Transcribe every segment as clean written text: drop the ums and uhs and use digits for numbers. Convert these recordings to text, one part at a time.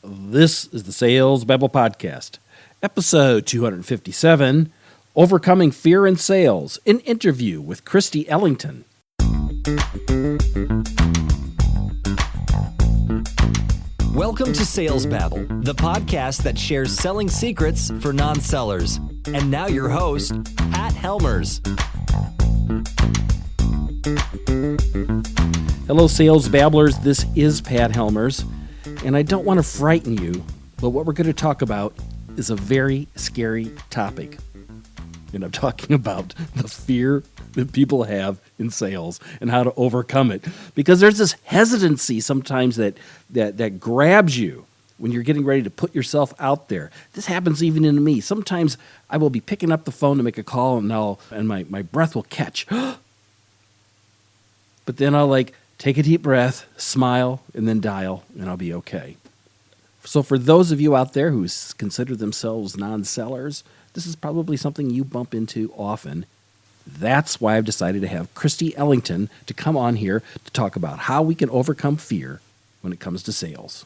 This is the Sales Babble Podcast, episode 257, Overcoming Fear in Sales, an interview with Kristy Ellington. Welcome to Sales Babble, the podcast that shares selling secrets for non-sellers. And now your host, Pat Helmers. Hello, Sales Babblers. This is Pat Helmers, and I don't want to frighten you, but what we're going to talk about is a very scary topic. And I'm talking about the fear that people have in sales and how to overcome it. Because there's this hesitancy sometimes that grabs you when you're getting ready to put yourself out there. This happens even in me. Sometimes I will be picking up the phone to make a call and my breath will catch. But then I'll take a deep breath, smile, and then dial, and I'll be okay. So for those of you out there who consider themselves non-sellers, this is probably something you bump into often. That's why I've decided to have Kristy Ellington to come on here to talk about how we can overcome fear when it comes to sales.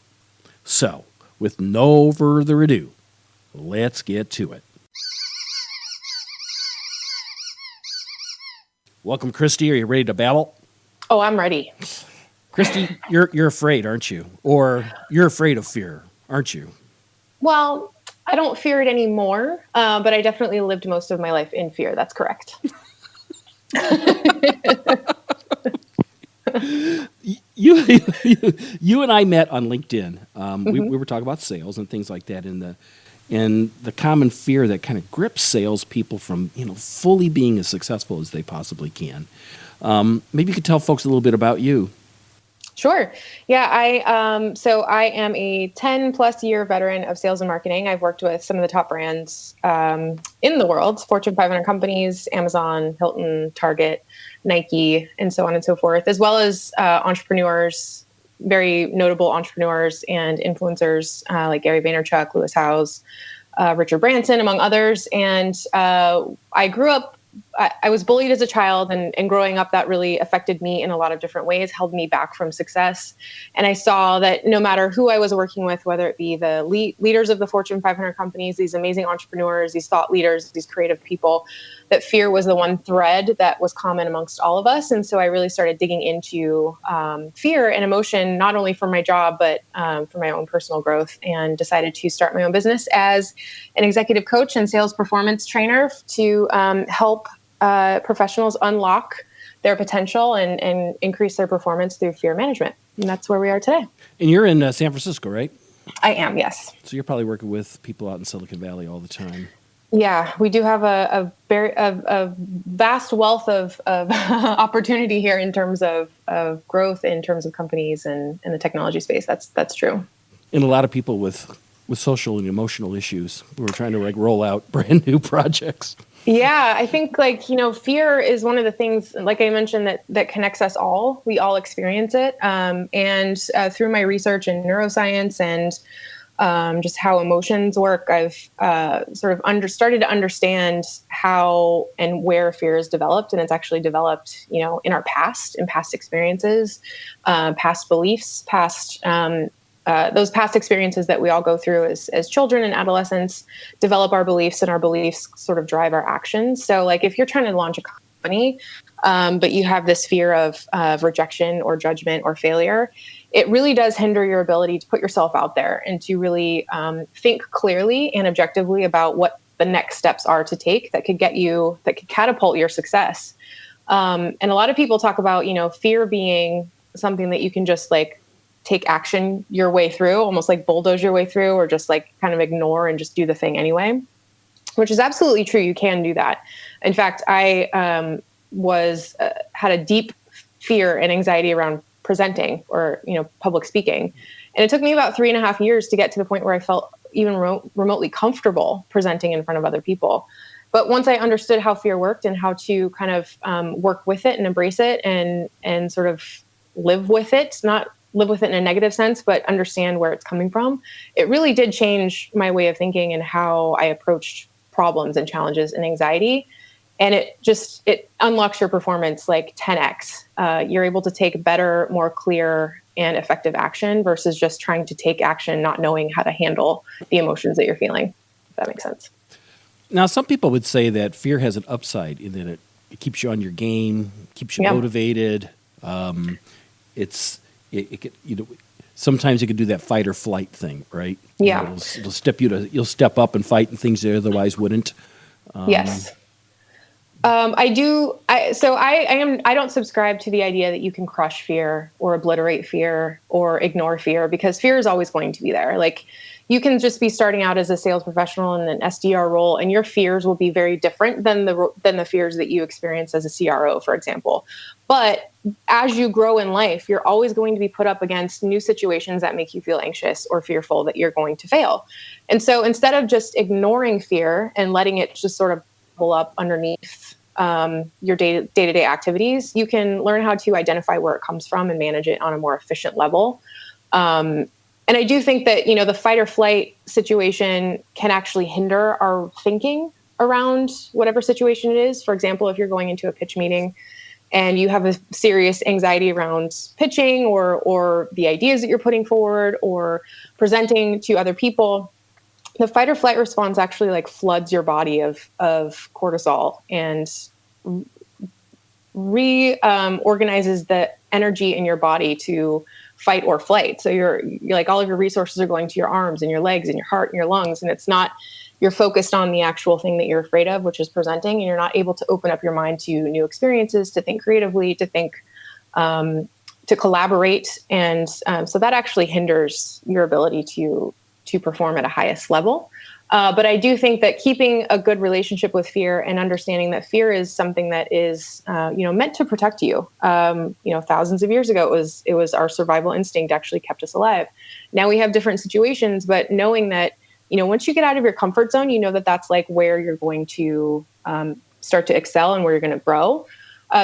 So, with no further ado, let's get to it. Welcome, Kristy. Are you ready to babble? Oh, I'm ready. Kristy, you're afraid, aren't you? Or you're afraid of fear, aren't you? Well, I don't fear it anymore, but I definitely lived most of my life in fear. That's correct. You and I met on LinkedIn. We were talking about sales and things like that, and the common fear that kind of grips salespeople from fully being as successful as they possibly can. Maybe you could tell folks a little bit about you. Sure. Yeah, I am a 10 plus year veteran of sales and marketing. I've worked with some of the top brands in the world, Fortune 500 companies, Amazon, Hilton, Target, Nike, and so on and so forth, as well as entrepreneurs, very notable entrepreneurs and influencers like Gary Vaynerchuk, Lewis Howes, Richard Branson, among others. And I grew up I was bullied as a child, and growing up, that really affected me in a lot of different ways, held me back from success. And I saw that no matter who I was working with, whether it be the leaders of the Fortune 500 companies, these amazing entrepreneurs, these thought leaders, these creative people, that fear was the one thread that was common amongst all of us. And so I really started digging into fear and emotion, not only for my job, but for my own personal growth, and decided to start my own business as an executive coach and sales performance trainer to help professionals unlock their potential and increase their performance through fear management. And that's where we are today. And you're in San Francisco, right? I am, yes. So you're probably working with people out in Silicon Valley all the time. Yeah, we do have a vast wealth of opportunity here in terms of growth, in terms of companies and in the technology space. That's true. And a lot of people with social and emotional issues who are trying to roll out brand new projects. Yeah, I think fear is one of the things, like I mentioned, that connects us all. We all experience it. And through my research in neuroscience and just how emotions work, I've sort of started to understand how and where fear is developed. And it's actually developed, in our past, in past experiences, past beliefs, those past experiences that we all go through as children and adolescents develop our beliefs, and our beliefs sort of drive our actions. So if you're trying to launch a company, but you have this fear of rejection or judgment or failure, it really does hinder your ability to put yourself out there and to really think clearly and objectively about what the next steps are to take that could catapult your success. And a lot of people talk about, fear being something that you can just take action your way through, almost bulldoze your way through, or just kind of ignore and just do the thing anyway, which is absolutely true. You can do that. In fact, I had a deep fear and anxiety around presenting or, public speaking. And it took me about 3.5 years to get to the point where I felt even remotely comfortable presenting in front of other people. But once I understood how fear worked and how to kind of work with it and embrace it and sort of live with it, not live with it in a negative sense, but understand where it's coming from, it really did change my way of thinking and how I approached problems and challenges and anxiety. And it unlocks your performance 10x. You're able to take better, more clear and effective action versus just trying to take action, not knowing how to handle the emotions that you're feeling, if that makes sense. Now, some people would say that fear has an upside in that it keeps you on your game, keeps you motivated. Sometimes it could do that fight or flight thing, right? Yeah. You'll step up and fight in things you otherwise wouldn't. Yes. I don't subscribe to the idea that you can crush fear or obliterate fear or ignore fear, because fear is always going to be there. Like, you can just be starting out as a sales professional in an SDR role, and your fears will be very different than the fears that you experience as a CRO, for example. But as you grow in life, you're always going to be put up against new situations that make you feel anxious or fearful that you're going to fail. And so instead of just ignoring fear and letting it just sort of bubble up underneath your day-to-day activities, you can learn how to identify where it comes from and manage it on a more efficient level. And I do think that, the fight or flight situation can actually hinder our thinking around whatever situation it is. For example, if you're going into a pitch meeting and you have a serious anxiety around pitching or the ideas that you're putting forward or presenting to other people, the fight or flight response actually like floods your body of cortisol and reorganizes the energy in your body to fight or flight. So you're like, all of your resources are going to your arms and your legs and your heart and your lungs. And it's not, you're focused on the actual thing that you're afraid of, which is presenting. And you're not able to open up your mind to new experiences, to think creatively, to think, to collaborate. And so that actually hinders your ability to perform at a highest level. But I do think that keeping a good relationship with fear and understanding that fear is something that is, meant to protect you. Thousands of years ago, it was our survival instinct actually kept us alive. Now we have different situations, but knowing that, once you get out of your comfort zone, that's like where you're going to start to excel and where you're going to grow.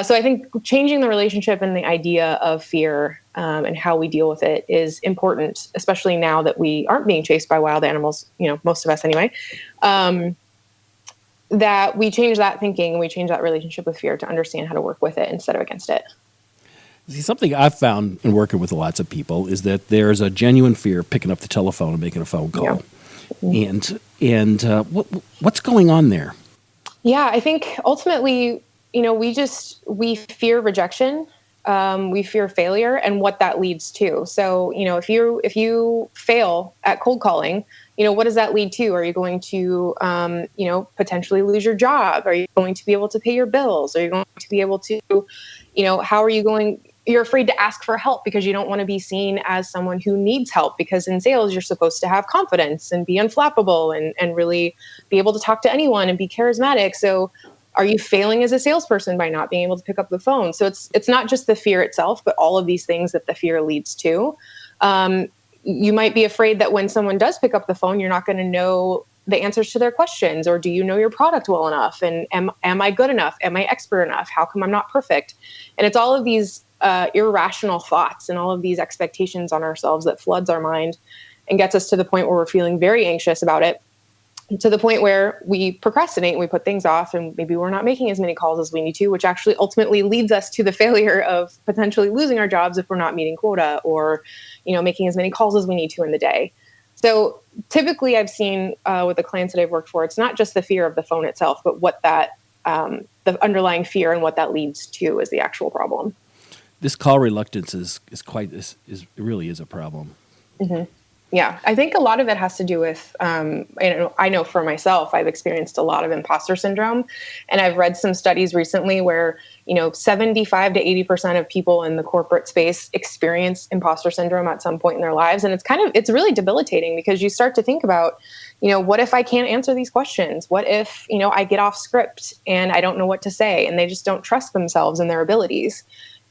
So I think changing the relationship and the idea of fear and how we deal with it is important, especially now that we aren't being chased by wild animals, most of us anyway, that we change that thinking and we change that relationship with fear to understand how to work with it instead of against it. See, something I've found in working with lots of people is that there's a genuine fear of picking up the telephone and making a phone call. Yeah. And what's going on there? Yeah, I think ultimately, we fear rejection, we fear failure and what that leads to. So, if you fail at cold calling, what does that lead to? Are you going to, potentially lose your job? Are you going to be able to pay your bills? Are you going to be able to, how are you going? You're afraid to ask for help because you don't want to be seen as someone who needs help, because in sales, you're supposed to have confidence and be unflappable and really be able to talk to anyone and be charismatic. So are you failing as a salesperson by not being able to pick up the phone? So it's not just the fear itself, but all of these things that the fear leads to. You might be afraid that when someone does pick up the phone, you're not going to know the answers to their questions, or do you know your product well enough? And am I good enough? Am I expert enough? How come I'm not perfect? And it's all of these irrational thoughts and all of these expectations on ourselves that floods our mind and gets us to the point where we're feeling very anxious about it, to the point where we procrastinate and we put things off, and maybe we're not making as many calls as we need to, which actually ultimately leads us to the failure of potentially losing our jobs if we're not meeting quota or, making as many calls as we need to in the day. So typically I've seen with the clients that I've worked for, it's not just the fear of the phone itself, but what that, the underlying fear and what that leads to is the actual problem. This call reluctance is really a problem. Mm-hmm. Yeah, I think a lot of it has to do with, I know for myself, I've experienced a lot of imposter syndrome, and I've read some studies recently where, 75 to 80% of people in the corporate space experience imposter syndrome at some point in their lives. And it's really debilitating, because you start to think about, what if I can't answer these questions? What if, I get off script and I don't know what to say, and they just don't trust themselves and their abilities.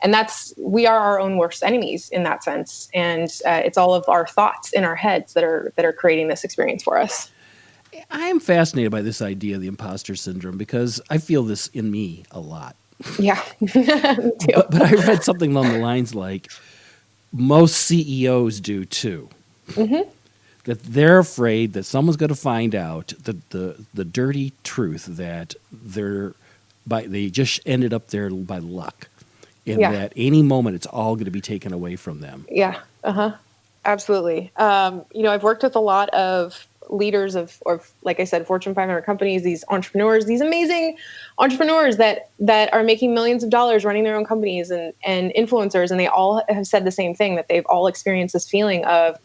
And we are our own worst enemies in that sense. And it's all of our thoughts in our heads that are creating this experience for us. I am fascinated by this idea of the imposter syndrome, because I feel this in me a lot. Yeah. but I read something along the lines like most CEOs do too. Mm-hmm. That they're afraid that someone's going to find out the dirty truth that they just ended up there by luck. and that any moment it's all going to be taken away from them. Yeah. Absolutely. I've worked with a lot of leaders of, like I said, Fortune 500 companies, these entrepreneurs, these amazing entrepreneurs that are making millions of dollars running their own companies and influencers. And they all have said the same thing, that they've all experienced this feeling of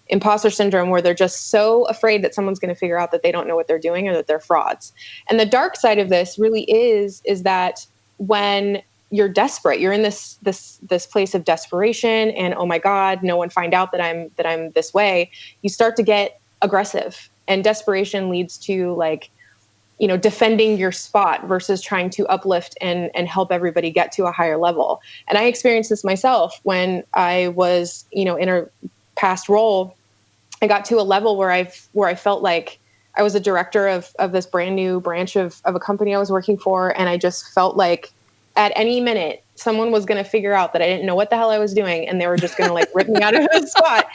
imposter syndrome, where they're just so afraid that someone's going to figure out that they don't know what they're doing or that they're frauds. And the dark side of this really is that when you're desperate, you're in this place of desperation and, oh my God, no one find out that I'm this way. You start to get aggressive, and desperation leads to defending your spot versus trying to uplift and help everybody get to a higher level. And I experienced this myself when I was, in a past role. I got to a level where I felt like I was a director of this brand new branch of a company I was working for. And I just felt like at any minute, someone was going to figure out that I didn't know what the hell I was doing, and they were just going to rip me out of the spot.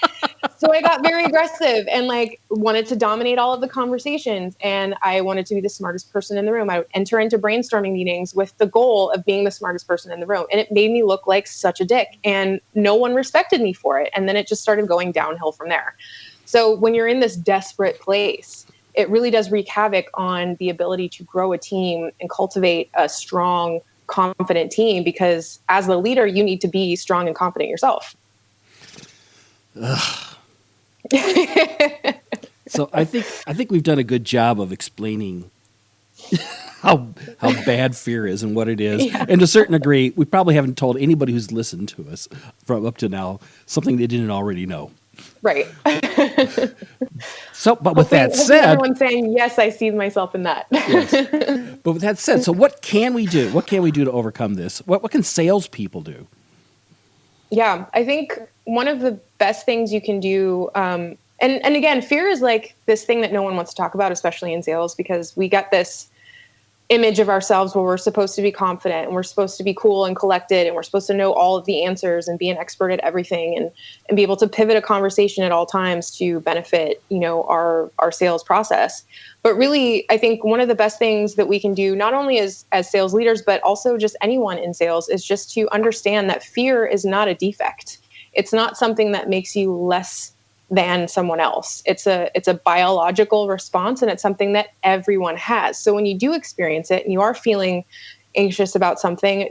So I got very aggressive and wanted to dominate all of the conversations. And I wanted to be the smartest person in the room. I would enter into brainstorming meetings with the goal of being the smartest person in the room. And it made me look like such a dick, and no one respected me for it. And then it just started going downhill from there. So when you're in this desperate place, it really does wreak havoc on the ability to grow a team and cultivate a strong, confident team, because as the leader, you need to be strong and confident yourself. So I think we've done a good job of explaining how bad fear is and what it is. Yeah. And to a certain degree, we probably haven't told anybody who's listened to us from up to now something they didn't already know. Right. So, but with that said, everyone's saying, yes, I see myself in that. Yes. But with that said, so what can we do? What can we do to overcome this? What can salespeople do? Yeah, I think one of the best things you can do, and again, fear is this thing that no one wants to talk about, especially in sales, because we got this image of ourselves where we're supposed to be confident and we're supposed to be cool and collected and we're supposed to know all of the answers and be an expert at everything and be able to pivot a conversation at all times to benefit, our sales process. But really, I think one of the best things that we can do, not only as sales leaders, but also just anyone in sales, is just to understand that fear is not a defect. It's not something that makes you less than someone else. It's a biological response, and it's something that everyone has. So when you do experience it and you are feeling anxious about something,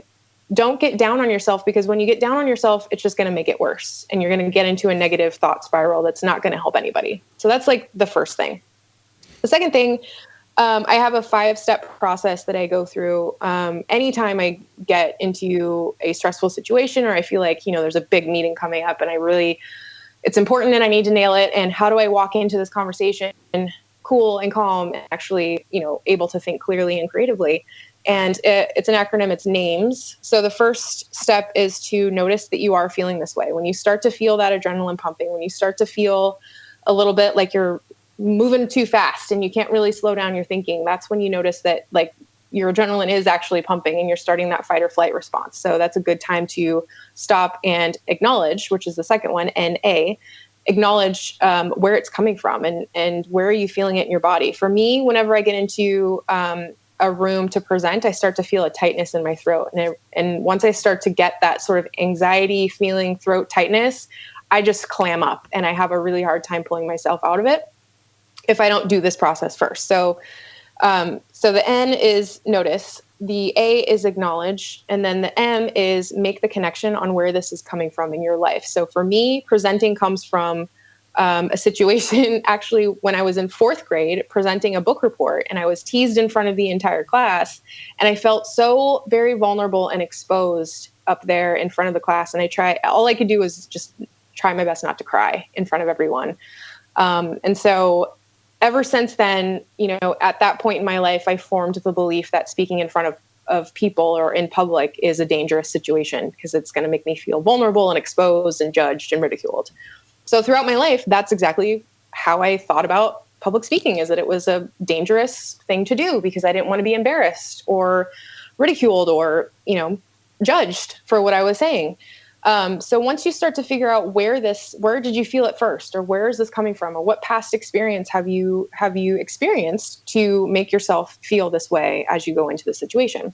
don't get down on yourself, because when you get down on yourself, it's just going to make it worse, and you're going to get into a negative thought spiral that's not going to help anybody. So that's the first thing. The second thing, I have a 5-step process that I go through anytime I get into a stressful situation, or I feel like, there's a big meeting coming up and it's important and I need to nail it. And how do I walk into this conversation cool and calm, and actually, able to think clearly and creatively? And it's an acronym, it's NAMES. So the first step is to notice that you are feeling this way. When you start to feel that adrenaline pumping, when you start to feel a little bit like you're moving too fast and you can't really slow down your thinking, that's when you notice that your adrenaline is actually pumping and you're starting that fight or flight response. So that's a good time to stop and acknowledge, which is the second one, NA. Acknowledge where it's coming from and where are you feeling it in your body. For me, whenever I get into a room to present, I start to feel a tightness in my throat. And once I start to get that sort of anxiety feeling, throat tightness, I just clam up and I have a really hard time pulling myself out of it if I don't do this process first. So the N is notice, the A is acknowledge, and then the M is make the connection on where this is coming from in your life. So for me, presenting comes from a situation actually when I was in 4th grade presenting a book report, and I was teased in front of the entire class, and I felt so very vulnerable and exposed up there in front of the class. And all I could do was just try my best not to cry in front of everyone. And so ever since then, at that point in my life, I formed the belief that speaking in front of people or in public is a dangerous situation, because it's going to make me feel vulnerable and exposed and judged and ridiculed. So throughout my life, that's exactly how I thought about public speaking, is that it was a dangerous thing to do because I didn't want to be embarrassed or ridiculed or, judged for what I was saying. So once you start to figure out where did you feel it first, or where is this coming from, or what past experience have you experienced to make yourself feel this way as you go into the situation?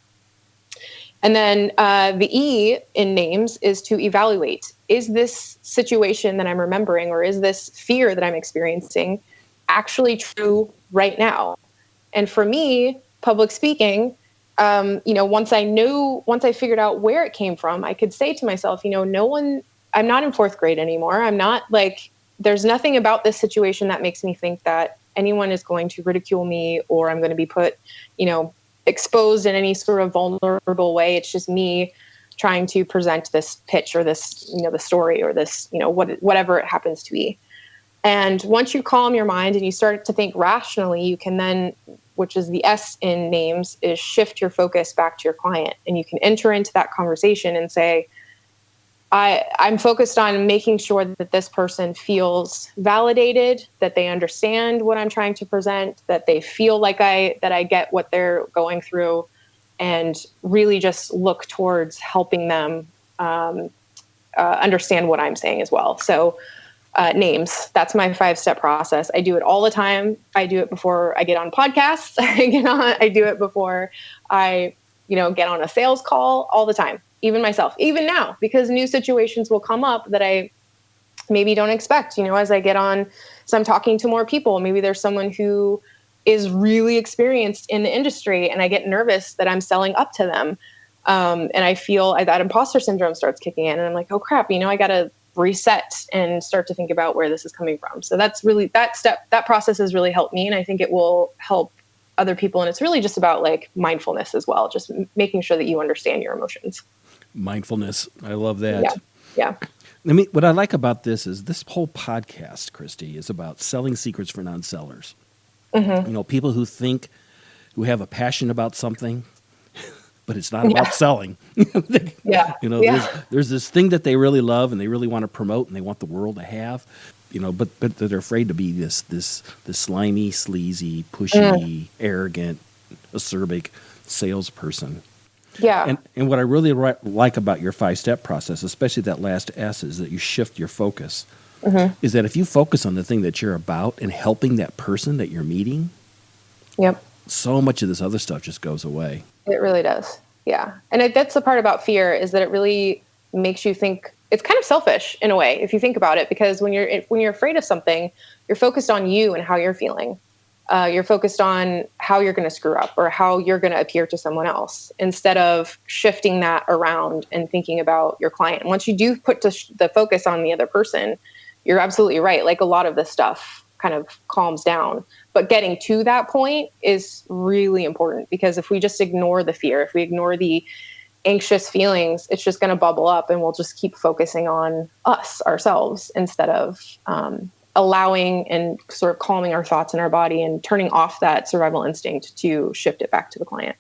And then the E in names is to evaluate. Is this situation that I'm remembering, or is this fear that I'm experiencing actually true right now? And for me, public speaking, once I figured out where it came from, I could say to myself, I'm not in fourth grade anymore. I'm not there's nothing about this situation that makes me think that anyone is going to ridicule me, or I'm going to be put, exposed in any sort of vulnerable way. It's just me trying to present this pitch, or this, the story, or this, whatever it happens to be. And once you calm your mind and you start to think rationally, you can then, which is the S in names, is shift your focus back to your client. And you can enter into that conversation and say, I'm focused on making sure that this person feels validated, that they understand what I'm trying to present, that they feel like that I get what they're going through, and really just look towards helping them understand what I'm saying as well. So names, that's my 5-step process. I do it all the time. I do it before I get on podcasts. I do it before I, get on a sales call, all the time. Even myself, even now, because new situations will come up that I maybe don't expect, as I get on. So I'm talking to more people. Maybe there's someone who is really experienced in the industry, and I get nervous that I'm selling up to them. And I feel that imposter syndrome starts kicking in, and I'm like, oh crap, I got to reset and start to think about where this is coming from. So that's really that process has really helped me. And I think it will help other people. And it's really just about mindfulness as well. Just making sure that you understand your emotions. Mindfulness. I love that. Yeah. What I like about this is this whole podcast, Kristy, is about selling secrets for non-sellers. Mm-hmm. People who have a passion about something, but it's not about selling. There's this thing that they really love and they really want to promote and they want the world to have, but they're afraid to be this slimy, sleazy, pushy, arrogant, acerbic salesperson. Yeah. And what I really like about your 5-step process, especially that last S, is that you shift your focus. Mm-hmm. Is that if you focus on the thing that you're about and helping that person that you're meeting, yep, so much of this other stuff just goes away. It really does. Yeah. And that's the part about fear, is that it really makes you think it's kind of selfish in a way, if you think about it, because when you're afraid of something, you're focused on you and how you're feeling. You're focused on how you're going to screw up or how you're going to appear to someone else, instead of shifting that around and thinking about your client. And once you do put the focus on the other person, you're absolutely right. A lot of this stuff kind of calms down, but getting to that point is really important, because if we just ignore the fear, if we ignore the anxious feelings, it's just going to bubble up, and we'll just keep focusing on ourselves, instead of, allowing and sort of calming our thoughts in our body and turning off that survival instinct to shift it back to the client.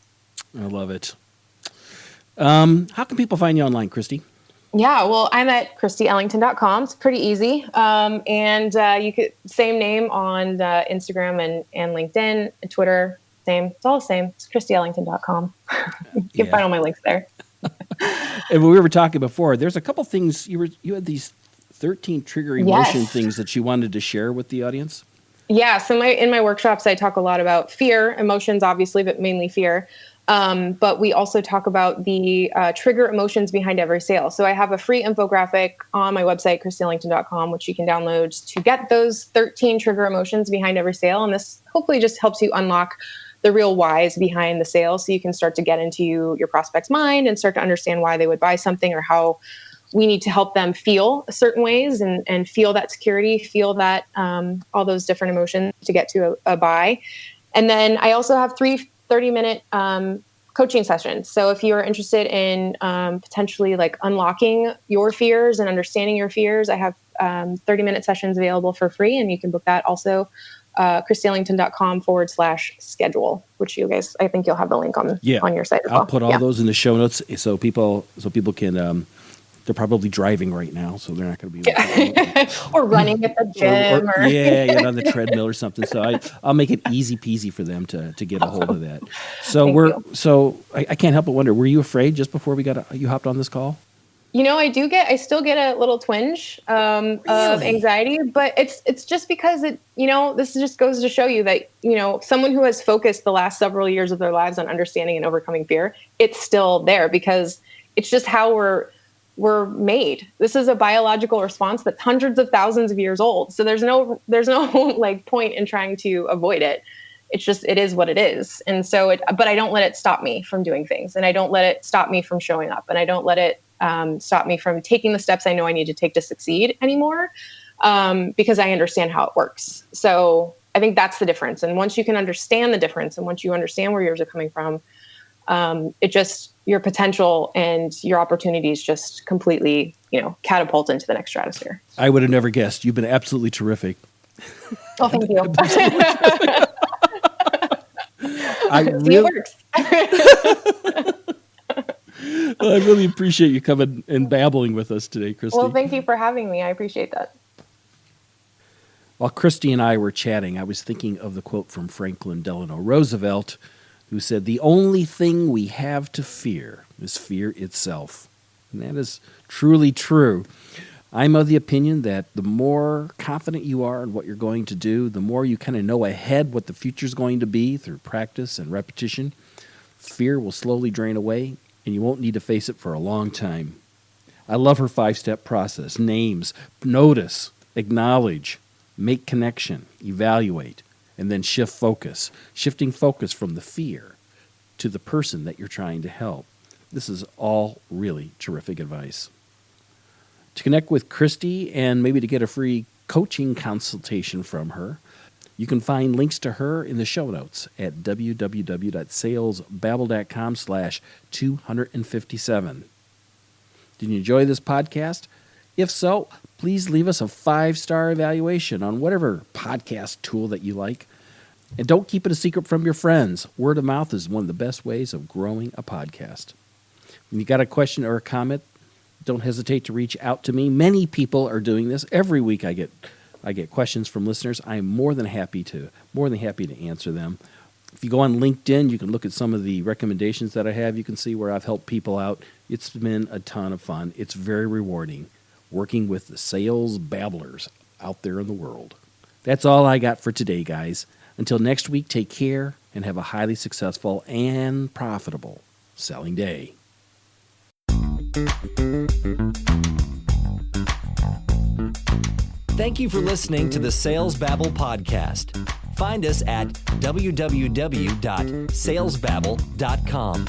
I love it. How can people find you online, Kristy? Yeah, well, I'm at KristyEllington.com. It's pretty easy. And you could, same name on Instagram and LinkedIn and Twitter. Same. It's all the same. It's KristyEllington.com. You can find all my links there. And when we were talking before, there's a couple things you had these 13 trigger emotion things that you wanted to share with the audience. Yeah. So in my workshops, I talk a lot about fear, emotions, obviously, but mainly fear. But we also talk about the trigger emotions behind every sale. So I have a free infographic on my website, KristyEllington.com, which you can download to get those 13 trigger emotions behind every sale. And this hopefully just helps you unlock the real whys behind the sale, so you can start to get into your prospect's mind and start to understand why they would buy something, or how we need to help them feel certain ways and feel that security, feel that all those different emotions to get to a buy. And then I also have 3 30-minute coaching sessions. So if you're interested in potentially unlocking your fears and understanding your fears, I have 30-minute sessions available for free, and you can book that also. KristyEllington.com/schedule, which you guys, I think you'll have the link on your site as well. I'll put all those in the show notes so people can. They're probably driving right now, so they're not going to be or running at the gym, or on the treadmill or something. So I'll make it easy peasy for them to get a hold of that. So I can't help but wonder, were you afraid just before you hopped on this call? I still get a little twinge of anxiety, but it's just because this just goes to show you that, someone who has focused the last several years of their lives on understanding and overcoming fear, it's still there because it's just how we're made. This is a biological response that's hundreds of thousands of years old. So there's no like point in trying to avoid it. It's just, it is what it is. And so but I don't let it stop me from doing things, and I don't let it stop me from showing up, and I don't let it stop me from taking the steps I know I need to take to succeed anymore, because I understand how it works. So I think that's the difference. And once you can understand the difference, and once you understand where yours are coming from, your potential and your opportunities just completely, catapult into the next stratosphere. I would have never guessed. You've been absolutely terrific. Oh, thank you. It works. Well, I really appreciate you coming and babbling with us today, Kristy. Well, thank you for having me. I appreciate that. While Kristy and I were chatting, I was thinking of the quote from Franklin Delano Roosevelt, who said, "The only thing we have to fear is fear itself." And that is truly true. I'm of the opinion that the more confident you are in what you're going to do, the more you kind of know ahead what the future's going to be through practice and repetition, fear will slowly drain away, and you won't need to face it for a long time. I love her 5-step process. Names, notice, acknowledge, make connection, evaluate, and then shift focus. Shifting focus from the fear to the person that you're trying to help. This is all really terrific advice. To connect with Kristy and maybe to get a free coaching consultation from her, you can find links to her in the show notes at www.salesbabble.com/257. Did you enjoy this podcast? If so, please leave us a 5-star evaluation on whatever podcast tool that you like. And don't keep it a secret from your friends. Word of mouth is one of the best ways of growing a podcast. When you got a question or a comment, don't hesitate to reach out to me. Many people are doing this. Every week I get questions from listeners. I'm more than happy to answer them. If you go on LinkedIn, you can look at some of the recommendations that I have. You can see where I've helped people out. It's been a ton of fun. It's very rewarding working with the sales babblers out there in the world. That's all I got for today, guys. Until next week, take care and have a highly successful and profitable selling day. Thank you for listening to the Sales Babble podcast. Find us at www.salesbabble.com.